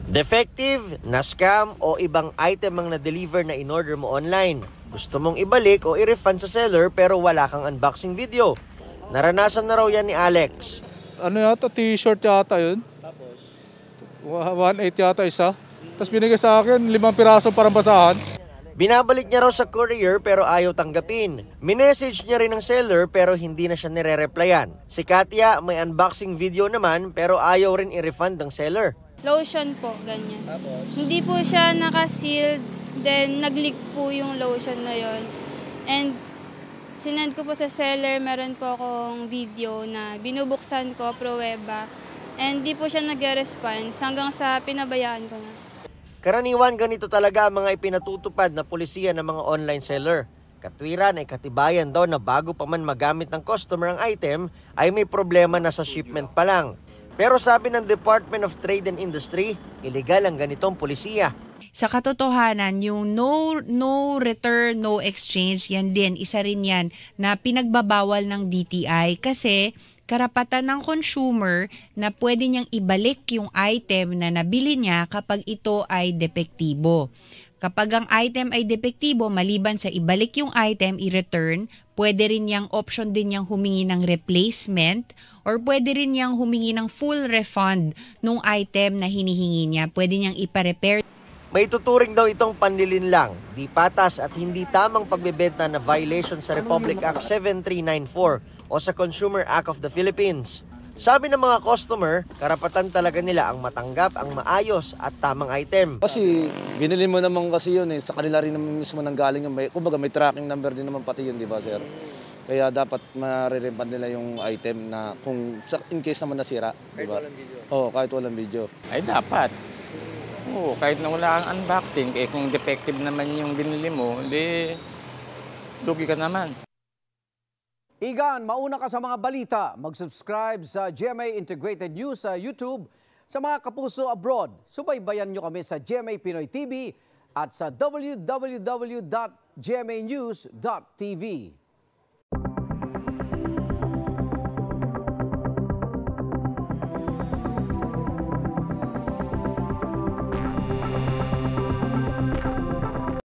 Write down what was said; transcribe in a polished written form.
Defective, na-scam o ibang item ang na-deliver na in-order mo online. Gusto mong ibalik o i-refund sa seller pero wala kang unboxing video. Naranasan na raw yan ni Alex. Ano yata, t-shirt yata yun. Tapos? 1.8 yata isa. Tapos binigay sa akin 5 piraso parang basahan. Binabalik niya raw sa courier pero ayaw tanggapin. Minessage niya rin ng seller pero hindi na siya nire-replyan. Si Katia may unboxing video naman pero ayaw rin i-refund ng seller. Lotion po, ganyan. Tapos? Hindi po siya naka-sealed, then nag-leak po yung lotion na yon. And sinend ko po sa seller, meron po akong video na binubuksan ko, pruweba. And di po siya nag-response hanggang sa pinabayaan ko na. Karaniwan ganito talaga ang mga ipinatutupad na pulisiya ng mga online seller. Katwiran ay katibayan daw na bago pa man magamit ng customer ang item ay may problema na sa shipment pa lang. Pero sabi ng Department of Trade and Industry, illegal ang ganitong pulisiya. Sa katotohanan, yung no return, no exchange, yan din, isa rin yan na pinagbabawal ng DTI kasi karapatan ng consumer na pwede niyang ibalik yung item na nabili niya kapag ito ay depektibo. Kapag ang item ay depektibo, maliban sa ibalik yung item, i-return, pwede rin niyang option din niyang humingi ng replacement or pwede rin niyang humingi ng full refund nung item na hinihingi niya. Pwede niyang ipa-repair. May tuturing daw itong panlilinlang, di patas at hindi tamang pagbebenta na violation sa Republic Act 7394 o sa Consumer Act of the Philippines. Sabi ng mga customer, karapatan talaga nila ang matanggap ang maayos at tamang item. Kasi binili mo naman kasi yun sa kanila rin naman mismo nanggaling yung kumbaga may tracking number din naman pati yun, di ba sir? Kaya dapat ma-refund nila yung item na kung in case naman nasira, di ba? Kahit walang video? Oo, kahit walang video. Ay dapat. Oo, kahit na wala kang unboxing, kung defective naman yung binili mo, di lugi ka naman. Igan, mauna ka sa mga balita. Mag-subscribe sa GMA Integrated News sa YouTube. Sa mga kapuso abroad, subaybayan nyo kami sa GMA Pinoy TV at sa www.gmanews.tv.